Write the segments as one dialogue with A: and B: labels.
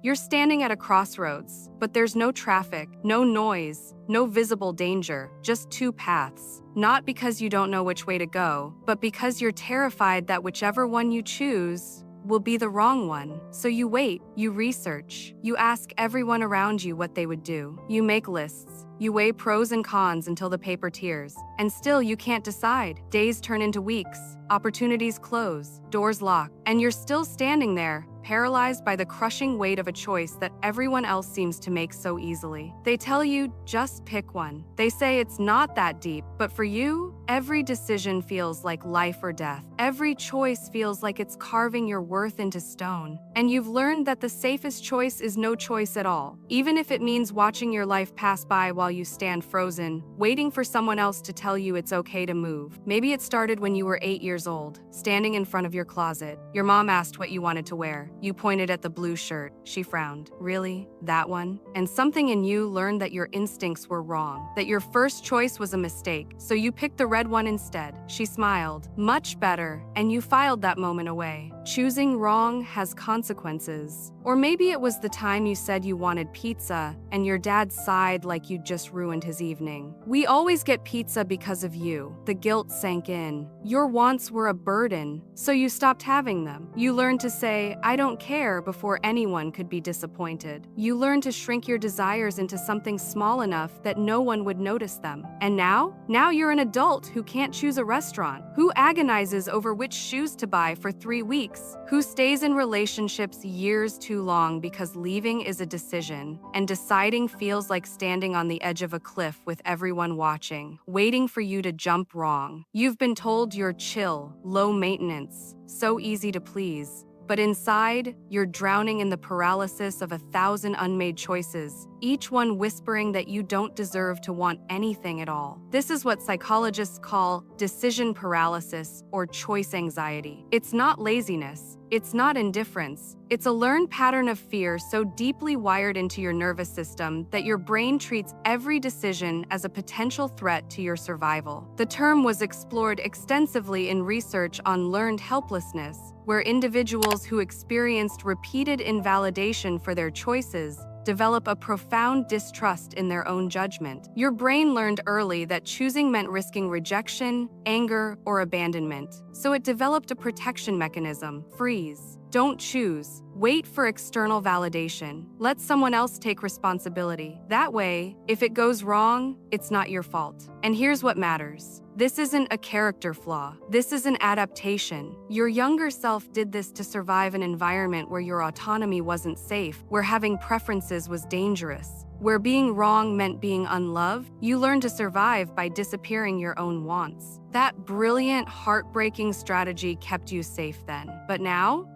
A: You're standing at a crossroads, but there's no traffic, no noise, no visible danger, just two paths. Not because you don't know which way to go, but because you're terrified that whichever one you choose will be the wrong one. So you wait, you research, you ask everyone around you what they would do. You make lists, you weigh pros and cons until the paper tears, and still you can't decide. Days turn into weeks, opportunities close, doors lock, and you're still standing there, paralyzed by the crushing weight of a choice that everyone else seems to make so easily. They tell you, just pick one. They say it's not that deep, but for you, every decision feels like life or death. Every choice feels like it's carving your worth into stone. And you've learned that the safest choice is no choice at all, even if it means watching your life pass by while you stand frozen, waiting for someone else to tell you it's okay to move. Maybe it started when you were 8 years old, standing in front of your closet. Your mom asked what you wanted to wear. You pointed at the blue shirt. She frowned. Really? That one? And something in you learned that your instincts were wrong, that your first choice was a mistake, so you picked the red one instead. She smiled. Much better. And you filed that moment away. Choosing wrong has consequences. Or maybe it was the time you said you wanted pizza, and your dad sighed like you'd just ruined his evening. We always get pizza because of you. The guilt sank in. Your wants were a burden, so you stopped having them. You learned to say, I don't care, before anyone could be disappointed. You learned to shrink your desires into something small enough that no one would notice them. And now you're an adult who can't choose a restaurant, who agonizes over which shoes to buy for 3 weeks, who stays in relationships years too long because leaving is a decision, and deciding feels like standing on the edge of a cliff with everyone watching, waiting for you to jump wrong. You've been told you're chill, low maintenance, so easy to please. But inside, you're drowning in the paralysis of 1,000 unmade choices, each one whispering that you don't deserve to want anything at all. This is what psychologists call decision paralysis or choice anxiety. It's not laziness. It's not indifference. It's a learned pattern of fear so deeply wired into your nervous system that your brain treats every decision as a potential threat to your survival. The term was explored extensively in research on learned helplessness, where individuals who experienced repeated invalidation for their choices develop a profound distrust in their own judgment. Your brain learned early that choosing meant risking rejection, anger, or abandonment, so it developed a protection mechanism: freeze. Don't choose. Wait for external validation. Let someone else take responsibility. That way, if it goes wrong, it's not your fault. And here's what matters. This isn't a character flaw. This is an adaptation. Your younger self did this to survive an environment where your autonomy wasn't safe, where having preferences was dangerous, where being wrong meant being unloved. You learned to survive by disappearing your own wants. That brilliant, heartbreaking strategy kept you safe then. But now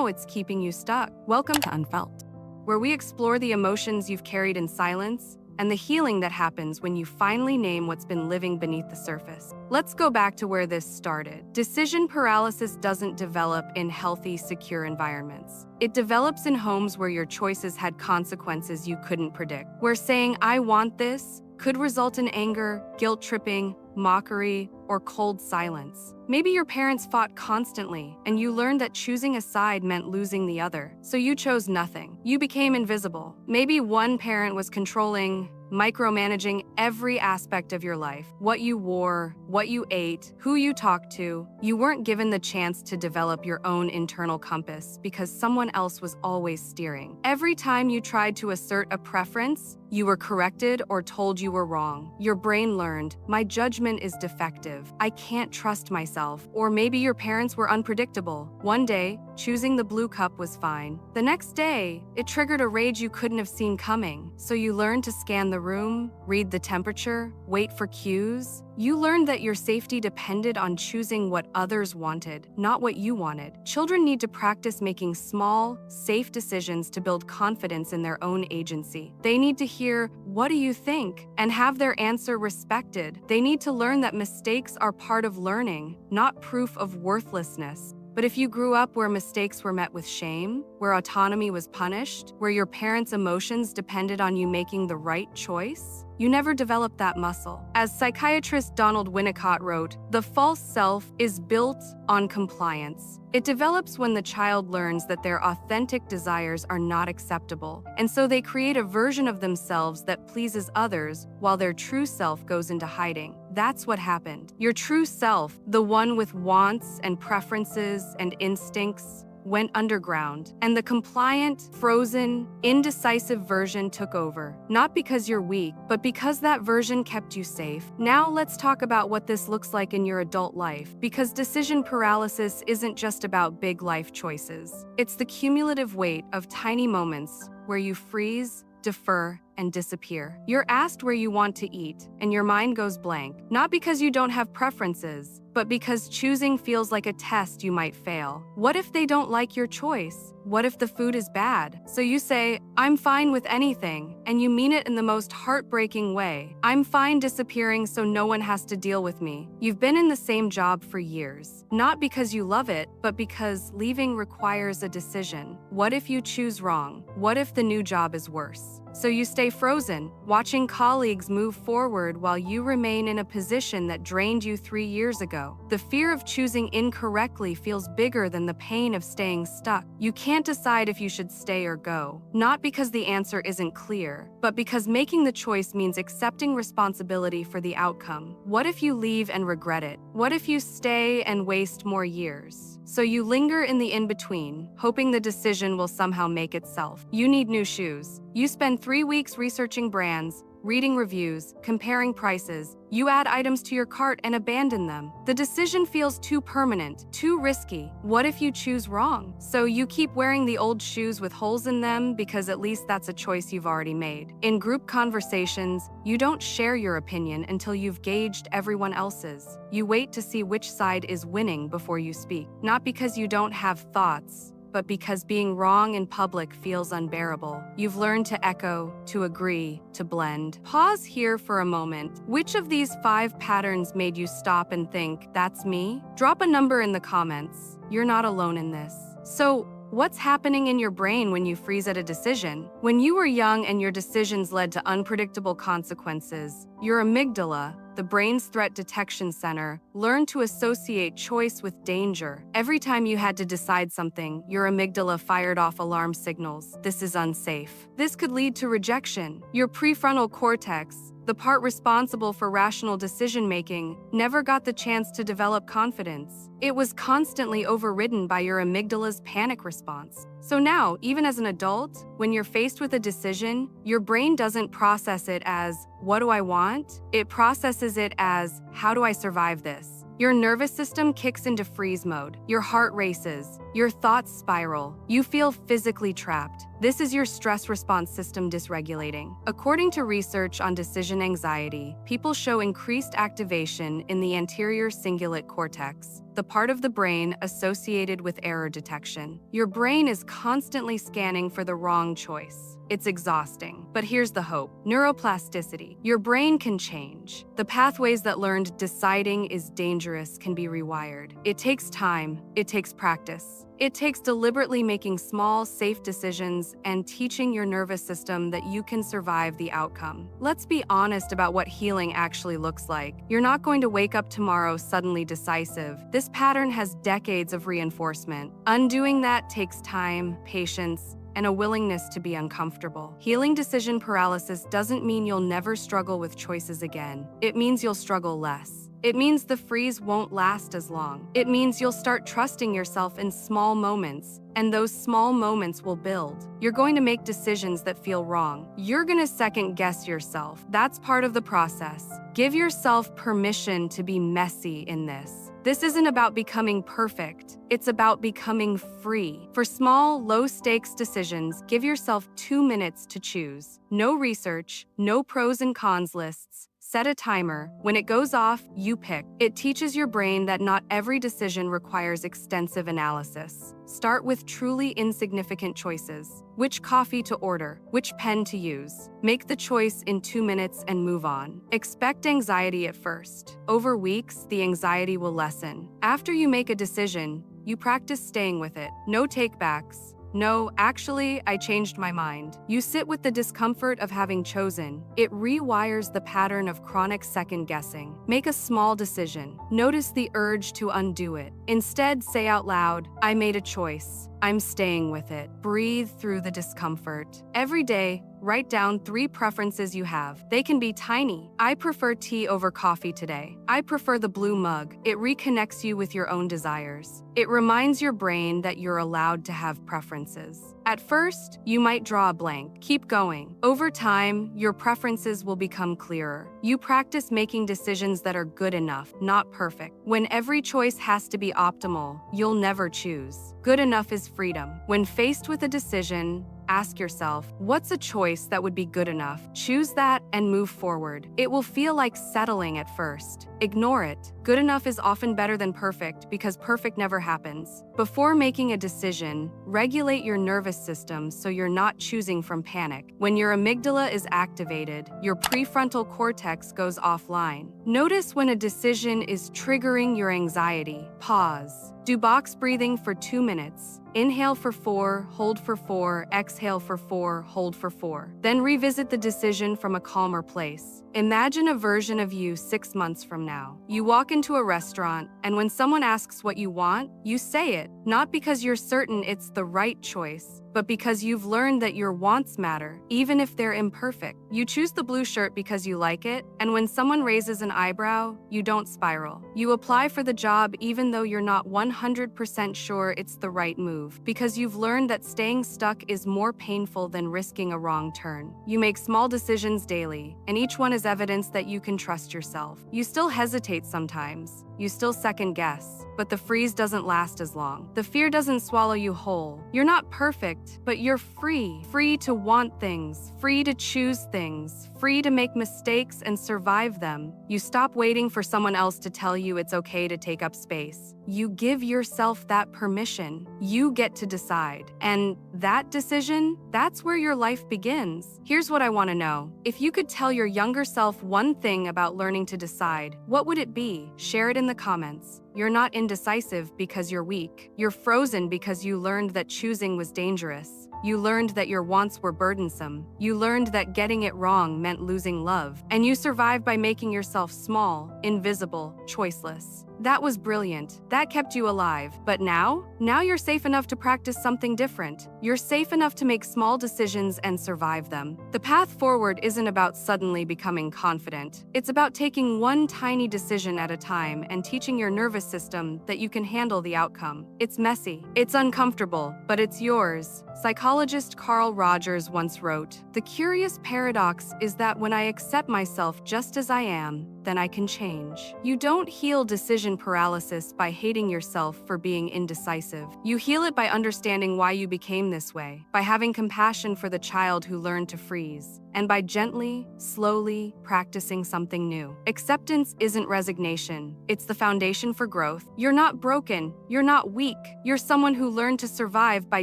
A: it's keeping you stuck. Welcome to UNFELT, where we explore the emotions you've carried in silence and the healing that happens when you finally name what's been living beneath the surface. Let's go back to where this started. Decision paralysis doesn't develop in healthy, secure environments. It develops in homes where your choices had consequences you couldn't predict, where saying, I want this, could result in anger, guilt-tripping, mockery, or cold silence. Maybe your parents fought constantly, and you learned that choosing a side meant losing the other, so you chose nothing. You became invisible. Maybe one parent was controlling, micromanaging every aspect of your life. What you wore, what you ate, who you talked to. You weren't given the chance to develop your own internal compass because someone else was always steering. Every time you tried to assert a preference, you were corrected or told you were wrong. Your brain learned, my judgment is defective. I can't trust myself. Or maybe your parents were unpredictable. One day, choosing the blue cup was fine. The next day, it triggered a rage you couldn't have seen coming. So you learned to scan the room, read the temperature, wait for cues. You learned that your safety depended on choosing what others wanted, not what you wanted. Children need to practice making small, safe decisions to build confidence in their own agency. They need to hear, what do you think? And have their answer respected. They need to learn that mistakes are part of learning, not proof of worthlessness. But if you grew up where mistakes were met with shame, where autonomy was punished, where your parents' emotions depended on you making the right choice, you never developed that muscle. As psychiatrist Donald Winnicott wrote, the false self is built on compliance. It develops when the child learns that their authentic desires are not acceptable, and so they create a version of themselves that pleases others while their true self goes into hiding. That's what happened. Your true self, the one with wants and preferences and instincts, went underground, and the compliant, frozen, indecisive version took over. Not because you're weak, but because that version kept you safe. Now let's talk about what this looks like in your adult life, because decision paralysis isn't just about big life choices. It's the cumulative weight of tiny moments where you freeze, defer, and disappear. You're asked where you want to eat, and your mind goes blank. Not because you don't have preferences, but because choosing feels like a test you might fail. What if they don't like your choice? What if the food is bad? So you say, I'm fine with anything, and you mean it in the most heartbreaking way. I'm fine disappearing so no one has to deal with me. You've been in the same job for years, not because you love it, but because leaving requires a decision. What if you choose wrong? What if the new job is worse? So you stay frozen, watching colleagues move forward while you remain in a position that drained you 3 years ago. The fear of choosing incorrectly feels bigger than the pain of staying stuck. You can't decide if you should stay or go, not because the answer isn't clear, but because making the choice means accepting responsibility for the outcome. What if you leave and regret it? What if you stay and waste more years? So you linger in the in-between, hoping the decision will somehow make itself. You need new shoes. You spend 3 weeks researching brands, reading reviews, comparing prices. You add items to your cart and abandon them. The decision feels too permanent, too risky. What if you choose wrong? So you keep wearing the old shoes with holes in them because at least that's a choice you've already made. In group conversations, you don't share your opinion until you've gauged everyone else's. You wait to see which side is winning before you speak. Not because you don't have thoughts, but because being wrong in public feels unbearable. You've learned to echo, to agree, to blend. Pause here for a moment. Which of these 5 patterns made you stop and think, that's me? Drop a number in the comments. You're not alone in this. So, what's happening in your brain when you freeze at a decision? When you were young and your decisions led to unpredictable consequences, your amygdala, the brain's threat detection center, learned to associate choice with danger. Every time you had to decide something, your amygdala fired off alarm signals. This is unsafe. This could lead to rejection. Your prefrontal cortex, the part responsible for rational decision-making, never got the chance to develop confidence. It was constantly overridden by your amygdala's panic response. So now, even as an adult, when you're faced with a decision, your brain doesn't process it as, what do I want? It processes it as, how do I survive this? Your nervous system kicks into freeze mode. Your heart races. Your thoughts spiral. You feel physically trapped. This is your stress response system dysregulating. According to research on decision anxiety, people show increased activation in the anterior cingulate cortex, the part of the brain associated with error detection. Your brain is constantly scanning for the wrong choice. It's exhausting. But here's the hope. Neuroplasticity. Your brain can change. The pathways that learned deciding is dangerous can be rewired. It takes time. It takes practice. It takes deliberately making small, safe decisions and teaching your nervous system that you can survive the outcome. Let's be honest about what healing actually looks like. You're not going to wake up tomorrow suddenly decisive. This pattern has decades of reinforcement. Undoing that takes time, patience, and a willingness to be uncomfortable. Healing decision paralysis doesn't mean you'll never struggle with choices again. It means you'll struggle less. It means the freeze won't last as long. It means you'll start trusting yourself in small moments, and those small moments will build. You're going to make decisions that feel wrong. You're going to second guess yourself. That's part of the process. Give yourself permission to be messy in this. This isn't about becoming perfect. It's about becoming free. For small, low-stakes decisions, give yourself 2 minutes to choose. No research, no pros and cons lists. Set a timer. When it goes off, you pick. It teaches your brain that not every decision requires extensive analysis. Start with truly insignificant choices. Which coffee to order? Which pen to use? Make the choice in 2 minutes and move on. Expect anxiety at first. Over weeks, the anxiety will lessen. After you make a decision, you practice staying with it. No takebacks. No, actually, I changed my mind. You sit with the discomfort of having chosen. It rewires the pattern of chronic second guessing. Make a small decision. Notice the urge to undo it. Instead, say out loud, I made a choice. I'm staying with it. Breathe through the discomfort. Every day, write down 3 preferences you have. They can be tiny. I prefer tea over coffee today. I prefer the blue mug. It reconnects you with your own desires. It reminds your brain that you're allowed to have preferences. At first, you might draw a blank. Keep going. Over time, your preferences will become clearer. You practice making decisions that are good enough, not perfect. When every choice has to be optimal, you'll never choose. Good enough is freedom. When faced with a decision, ask yourself, what's a choice that would be good enough? Choose that and move forward. It will feel like settling at first. Ignore it. Good enough is often better than perfect because perfect never happens. Before making a decision, regulate your nervous system so you're not choosing from panic. When your amygdala is activated, your prefrontal cortex goes offline. Notice when a decision is triggering your anxiety. Pause. Do box breathing for 2 minutes. Inhale for 4, hold for 4, exhale for 4, hold for 4. Then revisit the decision from a calmer place. Imagine a version of you 6 months from now. You walk into a restaurant, and when someone asks what you want, you say it, not because you're certain it's the right choice, but because you've learned that your wants matter, even if they're imperfect. You choose the blue shirt because you like it, and when someone raises an eyebrow, you don't spiral. You apply for the job even though you're not 100% sure it's the right move, because you've learned that staying stuck is more painful than risking a wrong turn. You make small decisions daily, and each one is evidence that you can trust yourself. You still hesitate sometimes. You still second guess, but the freeze doesn't last as long. The fear doesn't swallow you whole. You're not perfect, but you're free. Free to want things, free to choose things, free to make mistakes and survive them. You stop waiting for someone else to tell you it's okay to take up space. You give yourself that permission. You get to decide. And that decision, that's where your life begins. Here's what I want to know. If you could tell your younger self one thing about learning to decide, what would it be? Share it in the comments. You're not indecisive because you're weak. You're frozen because you learned that choosing was dangerous. You learned that your wants were burdensome. You learned that getting it wrong meant losing love. And you survived by making yourself small, invisible, choiceless. That was brilliant. That kept you alive. But now you're safe enough to practice something different. You're safe enough to make small decisions and survive them. The path forward isn't about suddenly becoming confident. It's about taking one tiny decision at a time and teaching your nervous system that you can handle the outcome. It's messy. It's uncomfortable, but it's yours. Psychologist Carl Rogers once wrote, "The curious paradox is that when I accept myself just as I am, then I can change." You don't heal decision paralysis by hating yourself for being indecisive. You heal it by understanding why you became this way, by having compassion for the child who learned to freeze, and by gently, slowly practicing something new. Acceptance isn't resignation. It's the foundation for growth. You're not broken. You're not weak. You're someone who learned to survive by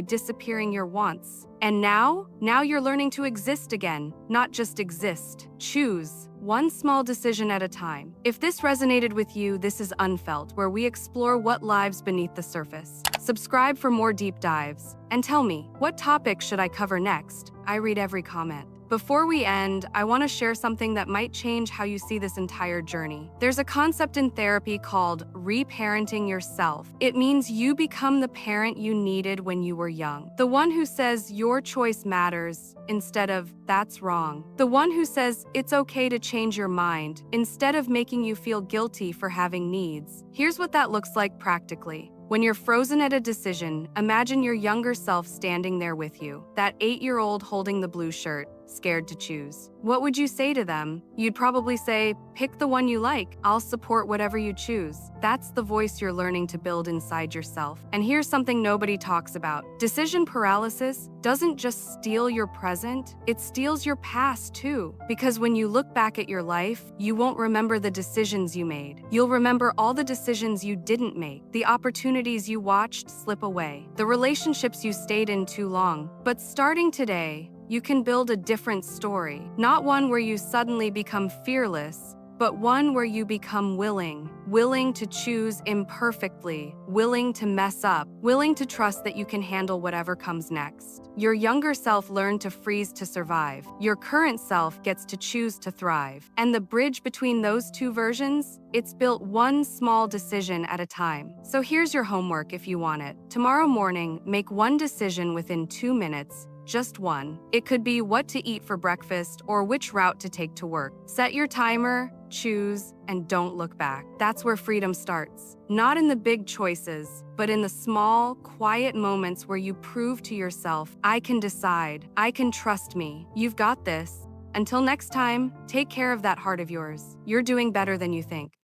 A: disappearing your wants. And now you're learning to exist again, not just exist. Choose. One small decision at a time. If this resonated with you, this is UNFELT, where we explore what lives beneath the surface. Subscribe for more deep dives. And tell me, what topic should I cover next? I read every comment. Before we end, I want to share something that might change how you see this entire journey. There's a concept in therapy called reparenting yourself. It means you become the parent you needed when you were young. The one who says your choice matters instead of that's wrong. The one who says it's okay to change your mind instead of making you feel guilty for having needs. Here's what that looks like practically. When you're frozen at a decision, imagine your younger self standing there with you, that 8-year-old holding the blue shirt, scared to choose. What would you say to them? You'd probably say, pick the one you like. I'll support whatever you choose. That's the voice you're learning to build inside yourself. And here's something nobody talks about. Decision paralysis doesn't just steal your present, it steals your past too. Because when you look back at your life, you won't remember the decisions you made. You'll remember all the decisions you didn't make, the opportunities you watched slip away, the relationships you stayed in too long. But starting today, you can build a different story, not one where you suddenly become fearless, but one where you become willing. willing to choose imperfectly, willing to mess up, willing to trust that you can handle whatever comes next. Your younger self learned to freeze to survive. Your current self gets to choose to thrive. And the bridge between those two versions? It's built one small decision at a time. So here's your homework if you want it. Tomorrow morning, make one decision within 2 minutes. Just one. It could be what to eat for breakfast or which route to take to work. Set your timer, choose, and don't look back. That's where freedom starts. Not in the big choices, but in the small, quiet moments where you prove to yourself, I can decide, I can trust me. You've got this. Until next time, take care of that heart of yours. You're doing better than you think.